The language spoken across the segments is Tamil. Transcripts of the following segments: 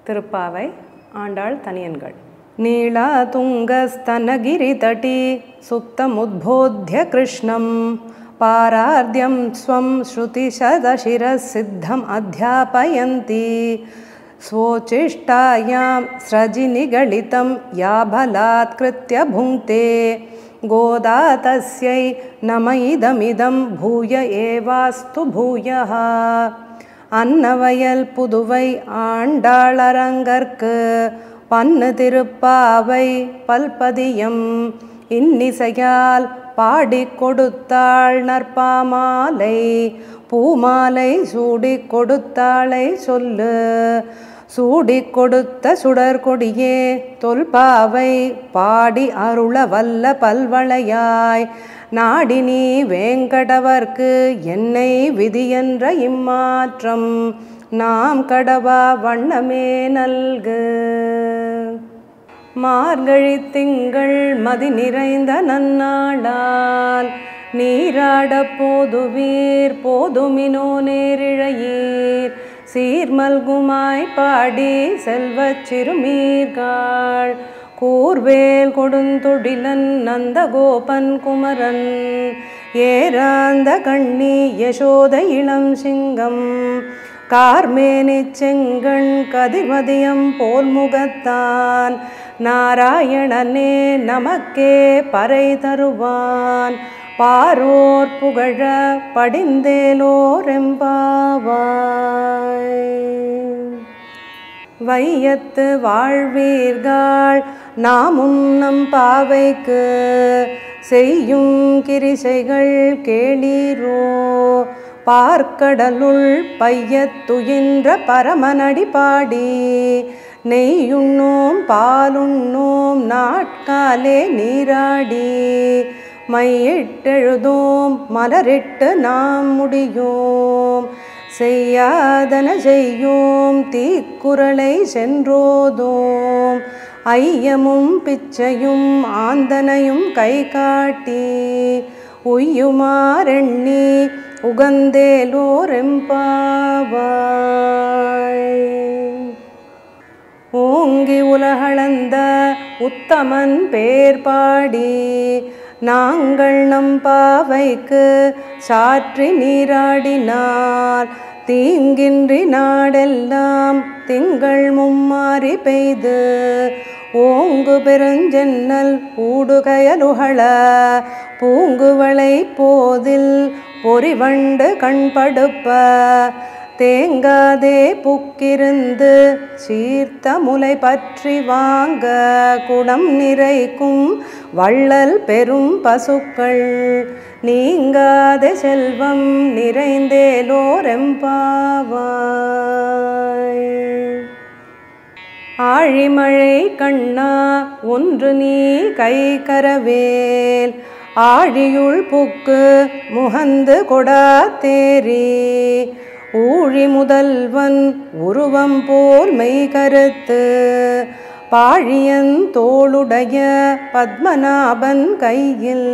திருப்பாவை ஆண்டாள் தனியன்கள். நீளா துங்கஸ்தனகிரிதட்டி சுப்தமுத்போத்ய கிருஷ்ணம் பாரார்த்யம் ஸ்வம் ஸ்ருதிசதசிரசித்தம் அத்யாபயந்தி ஸ்வோச்சிஷ்டாயாம் ஸ்ரஜிநிகலிதம் யாபலாத்கிருத்ய புங்க்தே கோதா தஸ்யை நம இதமிதம் பூய ஏவாஸ்து பூயः. அன்னவயல் புதுவை ஆண்டாளரங்கற்கு பன்னு திருப்பாவை பல்பதியம் இன்னிசையால் பாடிக் கொடுத்தாள் நற்பாமாலை. பூமாலை சூடிக் கொடுத்தாளை சொல்லு, சூடிக் கொடுத்த சுடர்கொடியே தொல்பாவை பாடி அருள வல்ல பல்வளையாய். நாடினி வேங்கடவர்க்கு என்னை விதியென்ற இம்மாற்றம் நாம் கடவா வண்ணமே நல்கு. மார்கழி திங்கள் மதி நிறைந்த நன்னாளால் நீராட போதுவீர் போதுமினோ நேரிழையீர் சீர்மல்குமாய் பாடி செல்வச் சிறுமீர்காள் கூர்வேல் கொடுந்தொடிலன் நந்தகோபன் குமரன் ஏராந்த கண்ணி யசோத இளம் சிங்கம் கார்மேனிச் செங்கண் கதிர்மதியம் போல் முகத்தான் நாராயணனே நமக்கே பறை தருவான் பாரோர் புகழ படிந்தேலோர் எம்பாவாய். வையத்து வாழ்வீர்கள் நாமும் நம் பாவைக்கு செய்யும் கிரிசைகள் கேளீரோ. பார்க்கடலுள் பையத்துயின்ற பரமனடி பாடி நெய்யுண்ணோம் பாலுண்ணோம் நாட்காலே நீராடி மையிட்டெழுதோம் மலரிட்டு நாம் முடியோம் செய்யாதன செய்யோம் தீக்குறளை சென்றோதோம் ஐயமும் பிச்சையும் ஆந்தனையும் கை காட்டி உய்யுமாறெண்ணி உகந்தேலோர் எம்பாவாய். ஓங்கி உலகளந்த உத்தமன் பேர் பாடி நாங்கள் நம் பாவைக்கு சாற்றி நீராடினார் தீங்கின்றி நாடெல்லாம் திங்கள் மும்மாறி பெய்து ஓங்கு பெருஞ்சென்னல் ஊடுகயலுகள பூங்குவளை போதில் பொறிவண்டு கண்படுப்ப தேங்காதே புக்கிருந்து சீர்த்த முலை பற்றி வாங்க குடம் நிறைக்கும் வள்ளல் பெரும் பசுக்கள் நீங்காத செல்வம் நிறைந்தேலோர் எம்பாவாய். ஆழிமழை கண்ணா ஒன்று நீ கை கரவேல் ஆழியுள் புக்கு முகந்து கொடா தேரி ஊழி முதல்வன் உருவம் போல் மெய் கருத்து பாழியன் தோளுடைய பத்மநாபன் கையில்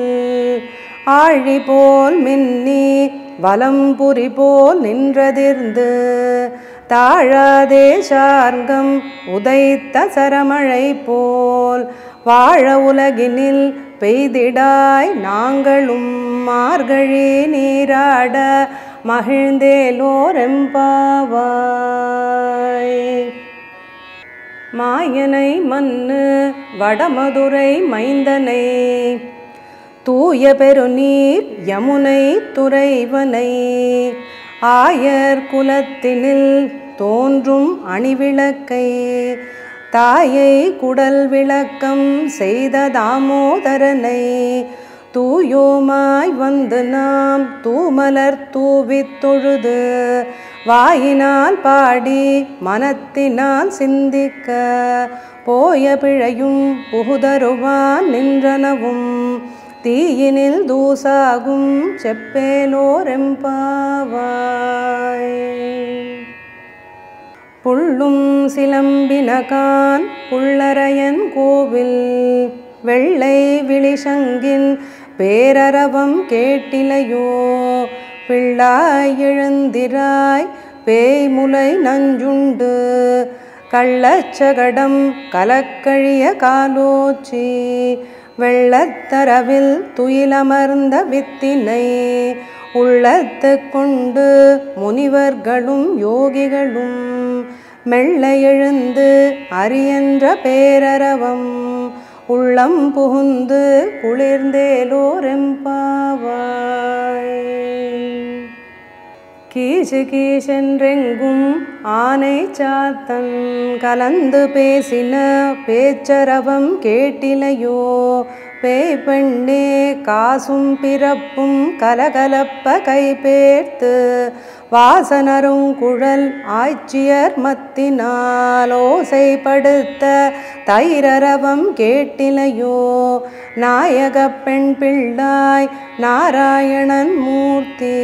ஆழி போல் மின்னி வலம்புரி போல் நின்றதிர்ந்து தாழாதே சார்கம் உதைத்த சரமழை போல் வாழ உலகினில் பெய்திடாய் நாங்களும் மார்கழி நீராட மகிழ்ந்தேலோர் எம்பாவாய். மாயனை மன்னு வடமதுரை மைந்தனை தூய பெருநீர் யமுனை துறைவனை ஆயர் குலத்தினில் தோன்றும் அணிவிளக்கை தாயை குடல் விளக்கம் செய்த தாமோதரனை தூயோமாய் வந்து நாம் தூமலர் தூவித் தொழுது வாயினால் பாடி மனத்தினால் சிந்திக்க போய பிழையும் புகுதருவான் நின்றனவும் தீயினில் தூசாகும் செப்பேலோர் எம்பாவாய். புள்ளும் சிலம்பினகான் புள்ளரையன் கோவில் வெள்ளை விழிசங்கின் பேரரவம் கேட்டிலையோ பிள்ளாய் எழுந்திராய் பேய்முலை நஞ்சுண்டு கள்ளச்சகடம் கலக்கழிய காலோச்சி வெள்ளத்தரவில் துயிலமர்ந்த வித்தினை உள்ளத்து கொண்டு முனிவர்களும் யோகிகளும் மெல்ல எழுந்து அரியன்ற பேரரவம் உள்ளம் புகுந்து குளிர்ந்தேலோரெம்பாவாய். கீசு கீசென்றெங்கும் ஆனை சாத்தன் கலந்து பேசின பேச்சரவம் கேட்டிலையோ பேய் பெண்ணே காசும் பிறப்பும் கலகலப்ப கைபேர்த்து வாசனரும் குழல் ஆய்ச்சியர் மத்தினால் ஓசைப்படுத்த தைரரவம் கேட்டிலையோ நாயக பெண் பிள்ளாய் நாராயணன் மூர்த்தி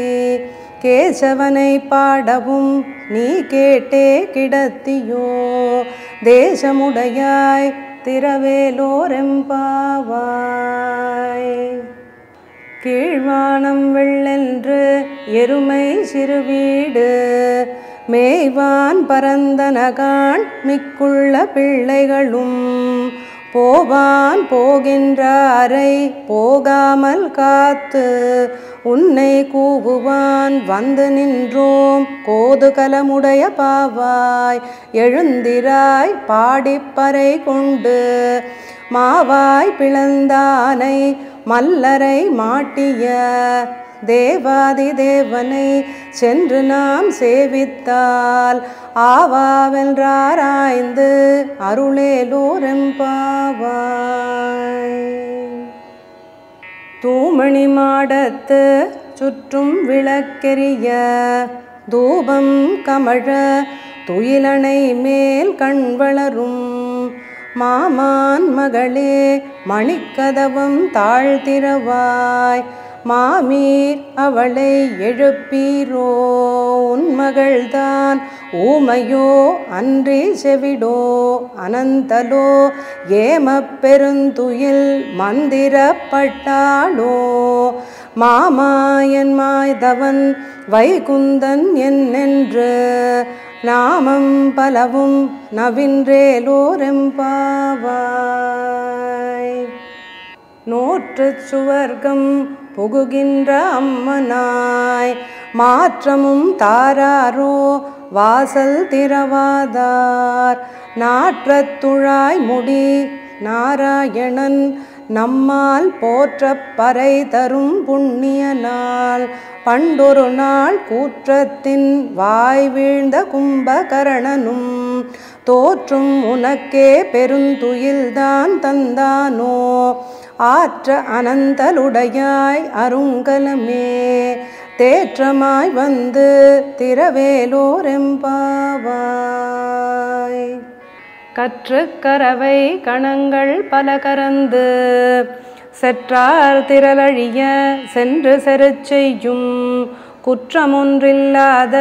கேசவனை பாடவும் நீ கேட்டே கிடத்தியோ தேசமுடையாய் திரவேலோரெம்பாவாய். கீழ்வானம் வெள்ளென்று எருமை சிறுவீடு மேய்வான் பரந்தனகான் மிக்குள்ள பிள்ளைகளும் போவான் போகின்ற அறை போகாமல் காத்து உன்னை கூவுவான் வந்து நின்றோம் கோதுகலமுடைய பாவாய் எழுந்திராய் பாடிப்பறை கொண்டு மாவாய் பிளந்தானை மல்லரை மாட்டிய தேவாதி தேவனை சென்று நாம் சேவித்தால் ஆவாவென்றாராய்ந்து அருளேலோரெம்பாவாய். தூமணி மாடத்து சுற்றும் விளக்கெரிய தூபம் கமழ துயிலணை மேல் கண் வளரும் மாமான் மகளே மணிக்கதவம் தாழ்த்திரவாய் மாமீர் அவளை எழுப்பீரோ உன்மகள்தான் ஊமையோ அன்றி செவிடோ அனந்தலோ ஏமப் பெருந்துயில் மந்திரப்பட்டாளோ மாமாயன் மாய்தவன் வைகுந்தன் என்னென்று நாமம் பலவும் நவின்றேலோரெம்பாவாய். நோற்று சுவர்க்கம் புகுகின்ற அம்மனாய் மாற்றமும் தாராரோ வாசல் திறவாதார் நாற்றத்துழாய் முடி நாராயணன் நம்மால் போற்றப் பறை தரும் புண்ணிய நாள் பண்டொரு நாள் கூற்றத்தின் வாய் வீழ்ந்த கும்பகரணனும் தோற்றும் உனக்கே பெருந்துயில்தான் தந்தானோ ஆற்ற அனந்தலுடையாய் அருங்கலமே தேற்றமாய் வந்து திரவேலோரெம்பாவாய். கற்று கரவை கணங்கள் பல கரந்து செற்றார் திரளழிய சென்று செருச் செய்யும் குற்றமொன்றில்லாத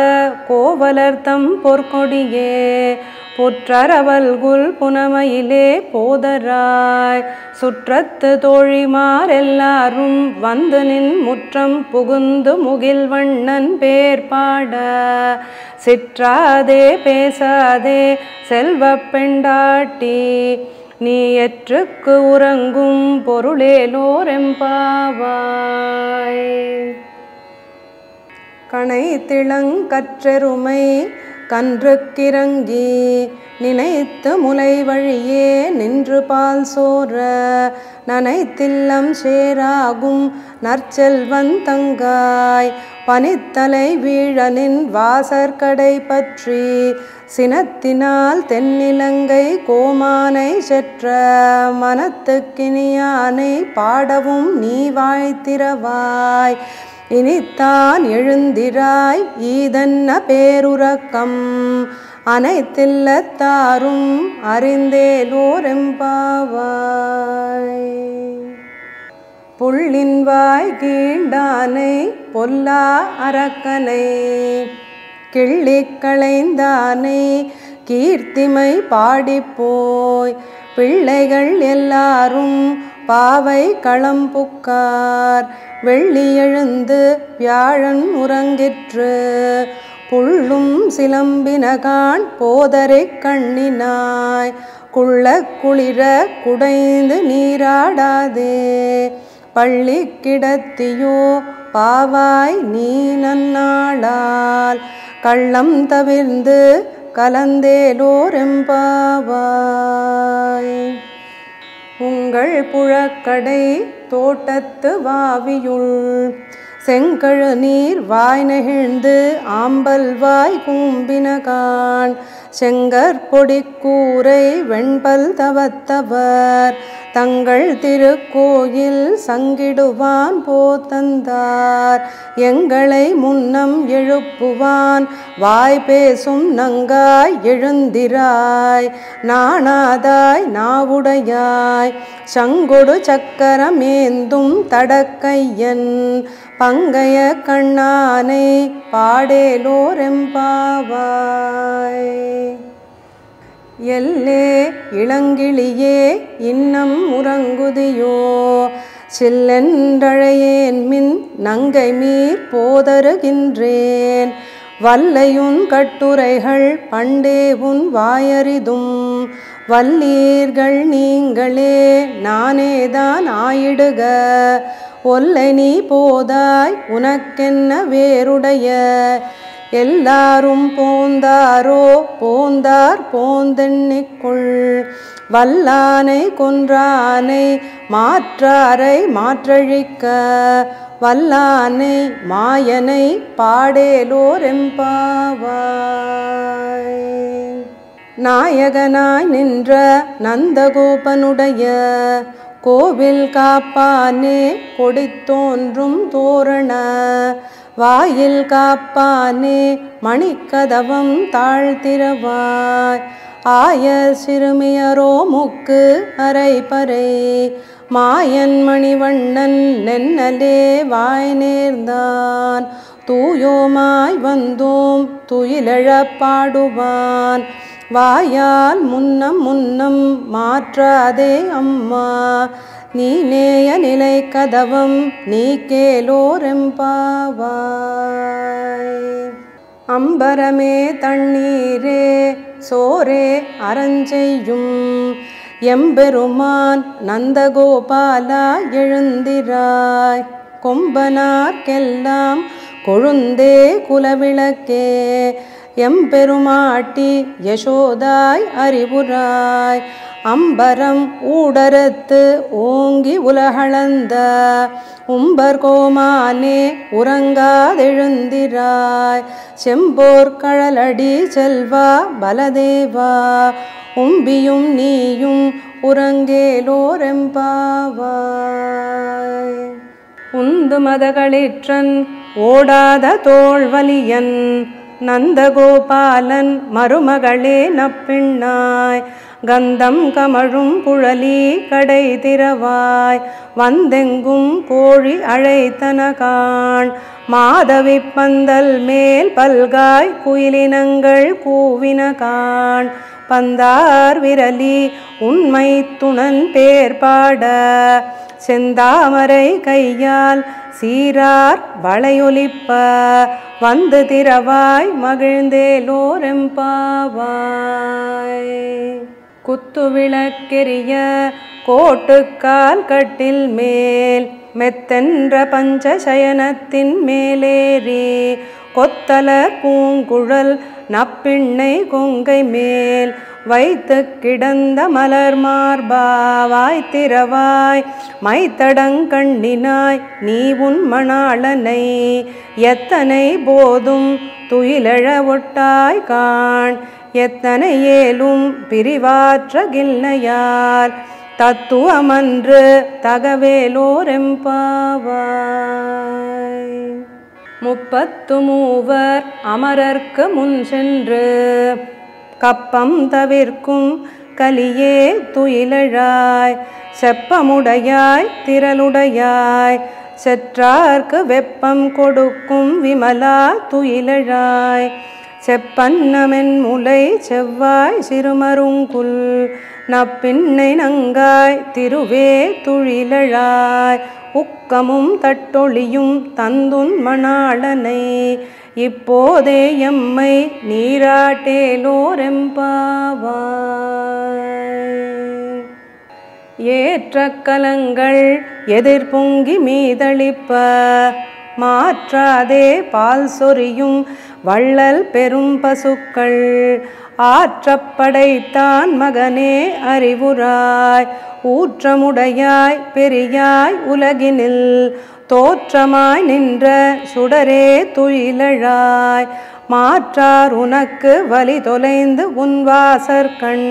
கோவலர்த்தம் பொற்கொடியே புற்றரவல்குல் புனமையிலே போதராய் சுற்றத்து தோழிமாரெல்லாரும் வந்து நின் முற்றம் புகுந்து முகில்வண்ணன் பேர் பாட சிற்றாதே பேசாதே செல்வப் பெண்டாட்டி நீ எற்றுக்கு உறங்கும் பொருளேலோரெம்பாவாய். கணை திளங்கற்றெருமை கன்றுக்கிறங்கி நினைத்து முலை வழியே நின்று பால் சோர நனைத்தில்லம் சேராகும் நற்செல்வன் தங்காய் பனித்தலை வீழனின் வாசற்கடை பற்றி சினத்தினால் தென்னிலங்கை கோமானை செற்ற மனத்துக்கினியானை பாடவும் நீ வாழ்த்திரவாய். இனித்தான் எழுந்திராய் ஈதன்ன பேருறக்கம் அனைத்தில்லத்தாரும் அறிந்தேலோரெம்பாவாய். புள்ளின் வாய் கீண்டானை பொல்லா அரக்கனை கிள்ளிக் களைந்தானை கீர்த்திமை பாடிப்போய் பிள்ளைகள் எல்லாரும் பாவை களம்புக்கார் வெள்ளி எழுந்து வியாழன் உறங்கிற்று புள்ளும் சிலம்பினகான் போதரை கண்ணினாய் குள்ள குளிர குடைந்து நீராடாதே பள்ளி கிடத்தியோ பாவாய் நீ நன்னாளால் கள்ளம் தவிர்ந்து கலந்தேலோரெம்பாவாய். உங்கள் புழக்கடை தோட்டத்து வாவியுள் செங்கழு நீர் வாய் நெகிழ்ந்து ஆம்பல் வாய் கூம்பினகான் செங்கற்பொடி கூரை வெண்பல் தவத்தவர் தங்கள் திருக்கோயில் சங்கிடுவான் போத்தந்தார் எங்களை முன்னம் எழுப்புவான் வாய் பேசும் நங்காய் எழுந்திராய் நாணாதாய் நாவுடையாய் சங்கொடு சக்கரமேந்தும் தடக்கையன் பங்கைய கண்ணானை பாடேலோரெம்பாவாய். எல்லே இளங்கிளியே இன்னம் உறங்குதியோ சில்லென்றழையேன் மின் நங்கை மீர் போதருகின்றேன் வல்லையுன் கட்டுரைகள் பண்டே உன் வாயறிதும் வல்லீர்கள் நீங்களே நானேதான் ஆயிடுக ஒல்லை நீ போதாய் உனக்கென்ன வேறுடைய எல்லாரும் போந்தாரோ போந்தார் போந்தெண்ணிக்குள் வல்லானை கொன்றானை மாற்றாரை மாற்றழிக்க வல்லானை மாயனை பாடேலோரெம்பாவாய். நாயகனாய் நின்ற நந்தகோபனுடைய கோவில் காப்பானே கொடித்தோன்றும் தோரண வாயில் காப்பானே மணிக்கதவம் தாழ்த்திரவாய் ஆய சிறுமியரோ முக்கு அரைப்பறை மாயன் மணிவண்ணன் நென்னலே வாய் நேர்ந்தான் தூயோமாய் வந்தோம் துயிலெழப் பாடுவான் வாயால் முன்னம் முன்னம் மாற்றாதே அம்மா நீ நேய நிலை கதவம் நீ கேலோரெம்பாவாய். அம்பரமே தண்ணீரே சோரே அறஞ்செய்யும் எம்பெருமான் நந்தகோபாலா எழுந்திராய் கொம்பனார்க்கெல்லாம் கொழுந்தே குலவிளக்கே எம்பெருமாட்டி யசோதாய் அறிவுராய் அம்பரம் ஊடரத்து ஓங்கி உலகளந்த உம்பர்கோமானே உறங்காதெழுந்திராய் செம்போர் கழலடி செல்வா பலதேவா உம்பியும் நீயும் உறங்கேலோரெம்பாவாய். உந்து மதகளிற்றன் ஓடாத தோள்வலியன் நந்தகோபாலன் மருமகளே நப்பிண்ணாய் கந்தம் கமழும் குழலி கடை திறவாய் வந்தெங்கும் கோழி அழைத்தனகான் மாதவி பந்தல் மேல் பல்காய் குயிலினங்கள் கூவினகான் பந்தார் விரலி உண்மை துணன் பேர் பாட செந்தாமரை கையால் சீரார் வளையொலிப்ப வந்து திறவாய் மகிழ்ந்தேலோரெம்பாவாய். குத்துவிளக்கெரிய கோட்டுக்கால் கட்டில் மேல் மெத்தென்ற பஞ்சசயனத்தின் மேலேறி கொத்தலர் பூங்குழல் நப்பிண்ணை கொங்கை மேல் வைத்து கிடந்த மலர் மார்பாவாய் திறவாய் மைத்தடங்கண்ணினாய் நீ உன் மணாளனை எத்தனை போதும் துயிலெழ ஒட்டாய் காண் எத்தனை ஏலும் பிரிவாற்ற கில்லையார் தத்துவமன்று தகவேலோரெம்பாவாய். 33 அமரர்க்கு முன் சென்று கப்பம் தவிர்க்கும் கலியே துயிலழாய் செப்பமுடையாய் திரளுடையாய் செற்றார்க்கு வெப்பம் கொடுக்கும் விமலா துயிலழாய் செப்பன்னமென் முலை செவ்வாய் சிறுமருங்குல் நப்பின்னை நங்காய் திருவே துயிலழாய் உக்கமும் தட்டொளியும் தந்துன் மணாளனை இப்போதே எம்மை நீராட்டேலோரெம்பாவாய். ஏற்ற கலங்கள் எதிர்பொங்கி மீதளிப்ப மாற்றாதே பால் சொரியும் வள்ளல் பெரும் பசுக்கள் ஆற்றப்படைத்தான் மகனே அறிவுராய் ஊற்றமுடையாய் பெரியாய் உலகினில் தோற்றமாய் நின்ற சுடரே துயிலழாய் மாற்றார் உனக்கு வலி தொலைந்து உன் வாசற்கண்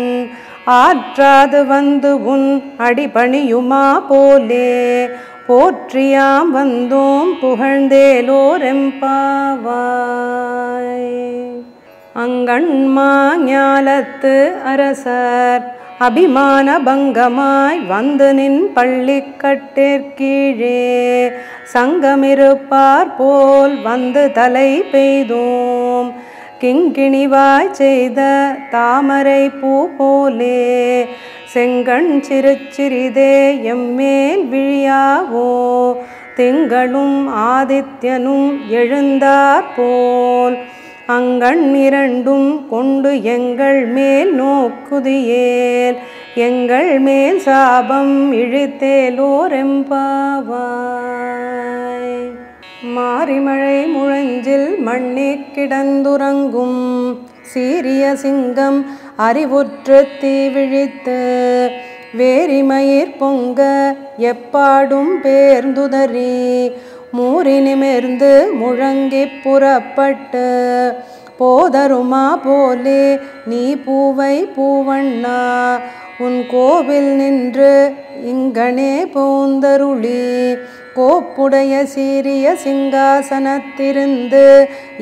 ஆற்றாது வந்து உன் அடிபணியுமா போலே போற்றியாம் வந்தோம் புகழ்ந்தேலோரெம்பாவாய். அங்கண்மா ஞாலத்து அரசர் அபிமான பங்கமாய் வந்து நின் பள்ளிக்கட்டிற்கீழே சங்கமிருப்பார் போல் வந்து தலை பெய்தோம் கிங்கிணிவாய் செய்த தாமரை பூ போலே செங்கண் சிறுச்சிறிதே எம்மேல் விழியாவோ திங்களும் ஆதித்யனும் எழுந்தார் போல் அங்கண் இரண்டும் கொண்டு எங்கள் மேல் நோக்குதியேல் எங்கள் மேல் சாபம் இழித்தேலோரெம்பாவாய். மாரிமழை முழஞ்சில் மண்ணிக் கிடந்துறங்கும் சீரிய சிங்கம் அறிவுற்று தீவிழித்து வேரிமயிர் பொங்க எப்பாடும் பேர்ந்துதறி மூறி நிமிர்ந்து முழங்கி புறப்பட்டு போதருமா போலே நீ பூவை பூவண்ணா உன் கோவில் நின்று இங்கனே போந்தருளி கோப்புடைய சீரிய சிங்காசனத்திருந்து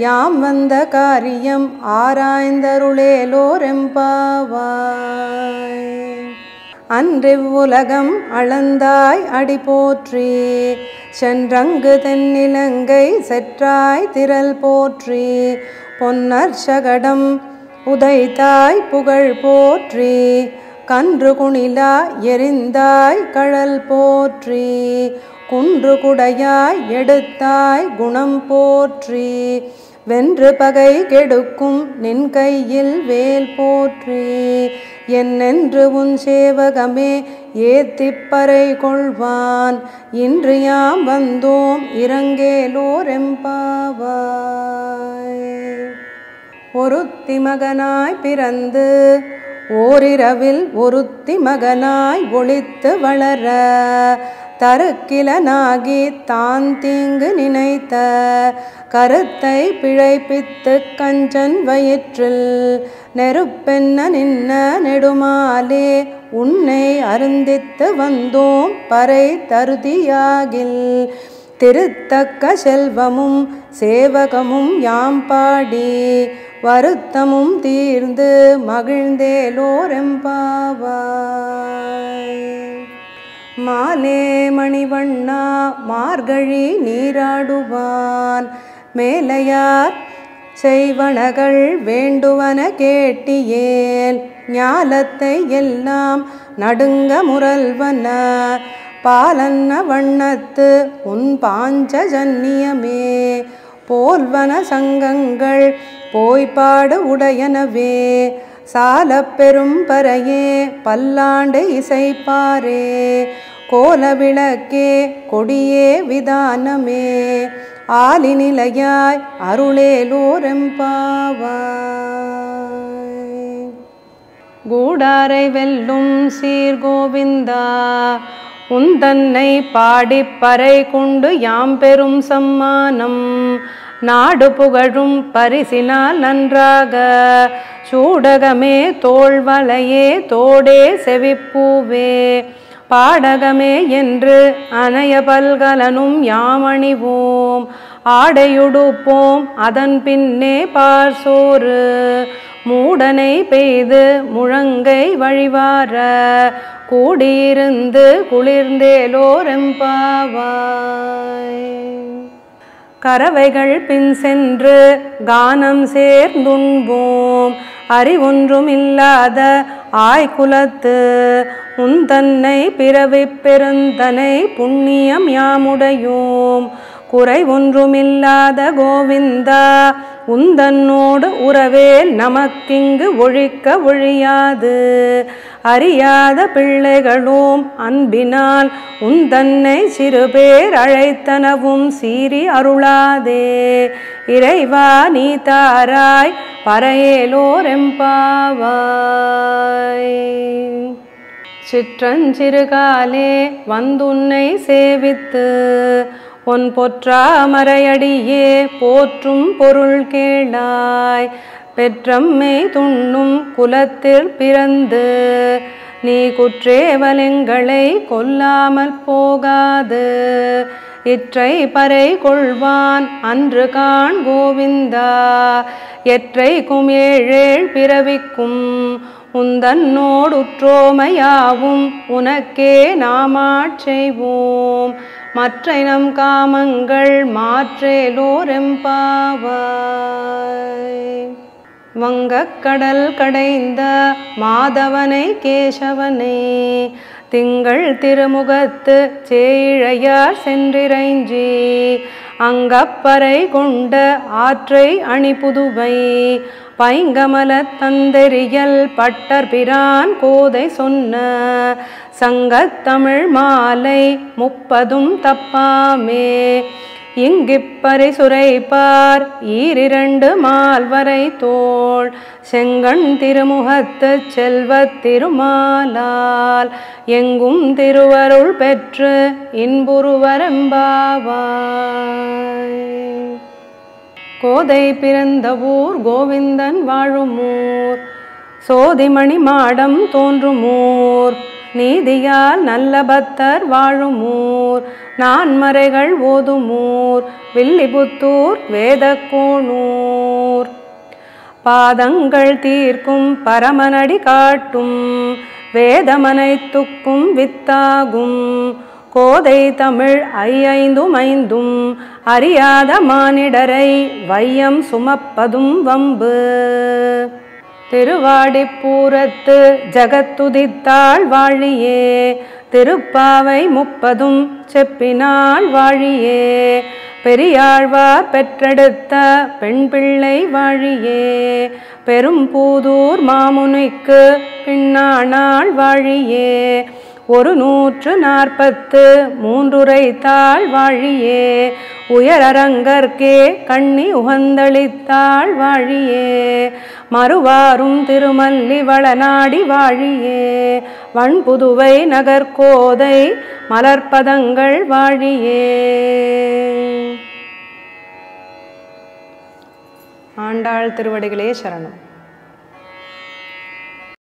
யாம் வந்த காரியம் ஆராய்ந்தருளேலோரெம்பாவாய். அன்றிவ்வுலகம் அளந்தாய் அடி போற்றி சென்றங்கு தென்னிலங்கை செற்றாய் திரள் போற்றி பொன்னர் சகடம் உதைத்தாய் புகழ் போற்றி கன்று குணிலா எரிந்தாய் கழல் போற்றி குன்று குடையாய் எடுத்தாய் குணம் போற்றி வென்று பகை கெடுக்கும் நின் கையில் வேல் போற்றி என்னென்று உன் சேவகமே ஏத்திப்பறை கொள்வான் இன்று யாம் வந்தோம் இரங்கேலோரெம்பாவாய். ஒருத்தி மகனாய் பிறந்து ஓரிரவில் ஒருத்தி மகனாய் ஒளித்து வளர தருக்கிலனாகி தான் தீங்கு நினைத்த கருத்தை பிழைப்பித்து கஞ்சன் வயிற்றில் நெருப்பென்ன நின்ன நெடுமாலே உன்னை அருந்தித்து வந்தோம் பறை தருதியாகில் திருத்தக்க செல்வமும் சேவகமும் யாம் பாடி வருத்தமும் தீர்ந்து மகிழ்ந்தேலோரெம்பாவாய். மாலே மணிவண்ணா மார்கழி நீராடுவான் மேலையார் செய்வனகள் வேண்டுவன கேட்டியேல் ஞாலத்தை எல்லாம் நடுங்க முரல்வன பாலன்ன வண்ணத்து உன் பாஞ்சஜன்னியமே போல்வன சங்கங்கள் போய்பாடு உடையனவே சால பெரும் பறையே பல்லாண்டு இசைப்பாரே கோலவிளக்கே கொடியே விதானமே ஆலிநிலையாய் அருளேலோரெம்பாவாய். கூடாரை வெல்லும் சீர்கோவிந்தா உந்தன்னை பாடிப்பறை கொண்டு யாம் பெரும் சம்மானம் நாடு புகழும் பரிசினால் நன்றாக சூடகமே தோள்வளையே தோடே செவிப்பூவே பாடகமே என்று அணைய பல்கலனும் யாமணிவோம் ஆடையுடுப்போம் அதன் பின்னே பார்சோறு மூடனை பெய்து முழங்கை வழிவார கூடியிருந்து குளிர்ந்தேலோரெம்பாவாய். கறவைகள் பின் சென்று கானம் சேர்ந்துண்போம் அறிவொன்றும் இல்லாத ஆய்குலத்து உந்தன்னை பிறவி பெருந்தனை புண்ணியம் யாமுடையோம் குறை ஒன்றுமில்லாத கோவிந்தா உந்தன்னோடு உறவேல் நமக்கிங்கு ஒழிக்க ஒழியாது. அறியாத பிள்ளைகளோம் அன்பினால் உந்தன்னை சிறுபேர் அழைத்தனவும் சீறி அருளாதே. இறைவா நீ தாராய் பறையேலோர் எம்பாவாய். சிற்றஞ்சிறுகாலே வந்துன்னை சேவித்து பொன் பொற்றாமரையடியே போற்றும் பொருள் கேளாய். பெற்றம்மை துண்ணும் குலத்தில் பிறந்து நீ குற்றேவலெங்களை கொல்லாமல் போகாது. இற்றை பறை கொள்வான் அன்று காண் கோவிந்தா எற்றைக்கும் ஏழேழ் பிறவிக்கும் உந்தன்னோடுற்றோமையாவும் உனக்கே நாமாட் செய்வோம். மற்றை நம் காமங்கள் மாற்றேலோர் எம்பாவாய். வங்கக்கடல் கடைந்த மாதவனை கேசவனை திங்கள் திருமுகத்து சேயிழையார் சென்றிறைஞ்சி அங்கப்பறை கொண்ட ஆற்றை அணிபுதுவை பைங்கமல தந்தெறியல் பட்டர்பிரான் கோதை சொன்ன சங்கத்தமிழ் மாலை 30 தப்பாமே. இங்கிப்பறை சுரைப்பார் ஈரிரண்டு மால்வரை தோள் செங்கண் திருமுகத்து செல்வத் திருமாலால் எங்கும் திருவருள் பெற்று இன்புறுவரெம்பாவாய். கோதை பிறந்த ஊர் கோவிந்தன் வாழுமூர் சோதிமணி மாடம் தோன்றுமூர் நீதியால் நல்ல பக்தர் வாழுமூர் நான்மறைகள் ஓதுமூர் வில்லிபுத்தூர் வேதக்கோணூர். பாதங்கள் தீர்க்கும் பரமனடி காட்டும் வேதமனைத்துக்கும் வித்தாகும் கோதை தமிழ் ஐந்தும் அறியாத மானிடரை வையம் சுமப்பதும் வம்பு. திருவாடிப்பூரத்து ஜகத்துதித்தாள் வாழியே திருப்பாவை 30 செப்பினாள் வாழியே பெரியாழ்வார் பெற்றெடுத்த பெண் பிள்ளை வாழியே பெரும்பூதூர் மாமுனிக்கு பின்னானாள் வாழியே 143 உரைத்தாள் வாழியே உயரரங்கற்கே கண்ணி உகந்தளித்தாள் வாழியே மறுவாரும் திருமல்லி வளநாடி வாழியே வண்புதுவை நகர்கோதை மலர்பதங்கள் வாழியே. ஆண்டாள் திருவடிகளே சரணம்.